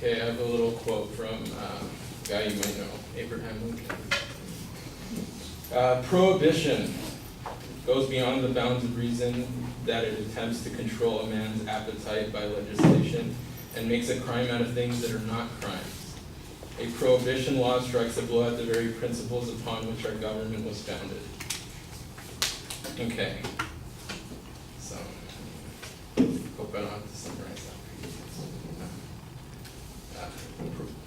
Okay, I have a little quote from a guy you might know, Abraham Lincoln. Prohibition goes beyond the bounds of reason that it attempts to control a man's appetite by legislation and makes a crime out of things that are not crimes. A prohibition law strikes a blow at the very principles upon which our government was founded. Okay. So, hope I don't have to summarize that for you.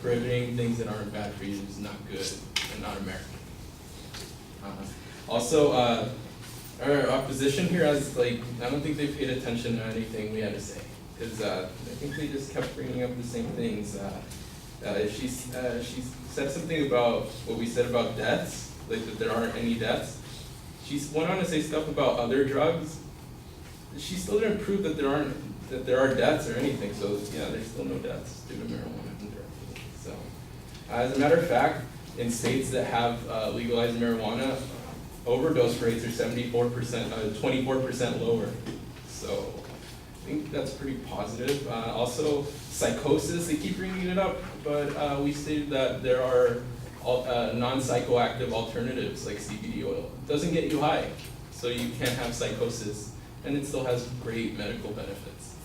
Prohibiting things that aren't bad for you is not good and not American. Also, our opposition here has, I don't think they paid attention to anything we had to say. Because I think they just kept bringing up the same things. She said something about what we said about deaths, that there aren't any deaths. She went on to say stuff about other drugs. She still didn't prove that there are deaths or anything. So yeah, there's still no deaths due to marijuana and drugs. So, as a matter of fact, in states that have legalized marijuana, overdose rates are 24% lower. So I think that's pretty positive. Also, psychosis, they keep bringing it up, but we stated that there are non-psychoactive alternatives like CBD oil. It doesn't get you high, so you can't have psychosis, and it still has great medical benefits.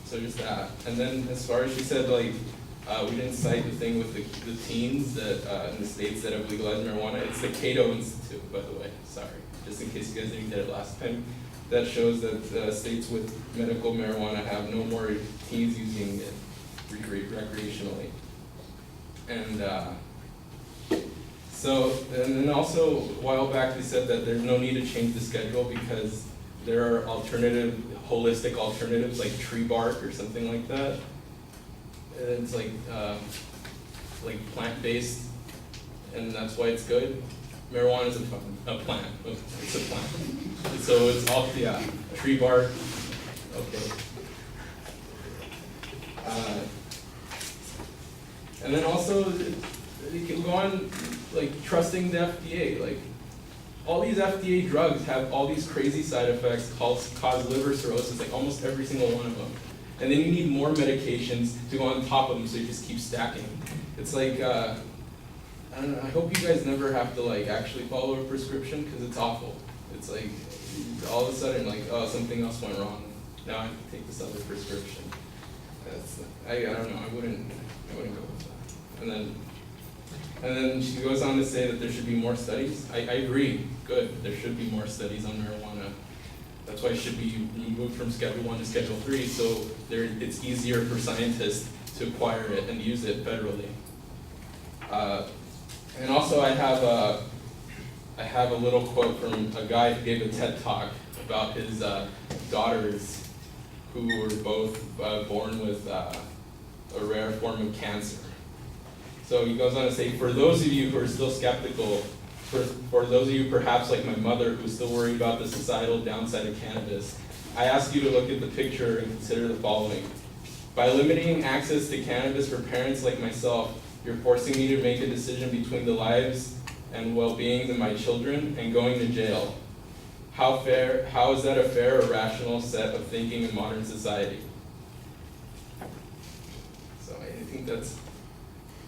So just that. And then as far as she said, we didn't cite the thing with the teens that in the states that have legalized marijuana. It's the Cato Institute, by the way. Sorry, just in case you guys didn't get it last time. That shows that states with medical marijuana have no more teens using it recreationally. And and then also a while back they said that there's no need to change the schedule because there are holistic alternatives like tree bark or something like that. And it's like plant-based, and that's why it's good. Marijuana is a plant. It's a plant. So it's all, tree bark. Okay. And then also, you can go on, trusting the FDA. All these FDA drugs have all these crazy side effects, cause liver cirrhosis, almost every single one of them. And then you need more medications to go on top of them, so you just keep stacking. It's I don't know, I hope you guys never have to actually follow a prescription, because it's awful. It's all of a sudden, oh, something else went wrong. Now I have to take this other prescription. I don't know, I wouldn't go with that. And then she goes on to say that there should be more studies. I agree, good, there should be more studies on marijuana. That's why it should be moved from Schedule 1 to Schedule 3, so it's easier for scientists to acquire it and use it federally. And also I have a little quote from a guy who gave a TED Talk about his daughters who were both born with a rare form of cancer. So he goes on to say, for those of you who are still skeptical, for those of you perhaps like my mother who's still worried about the societal downside of cannabis, I ask you to look at the picture and consider the following. By limiting access to cannabis for parents like myself, you're forcing me to make a decision between the lives and well-being of my children and going to jail. How is that a fair or rational set of thinking in modern society? So I think it's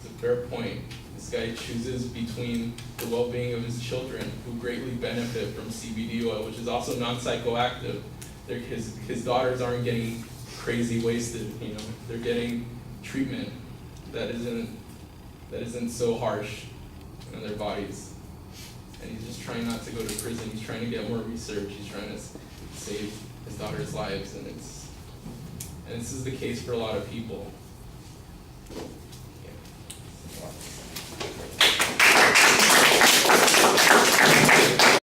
a fair point. This guy chooses between the well-being of his children, who greatly benefit from CBD oil, which is also non-psychoactive. His daughters aren't getting crazy wasted, they're getting treatment that isn't so harsh on their bodies. And he's just trying not to go to prison. He's trying to get more research. He's trying to save his daughters' lives, and this is the case for a lot of people.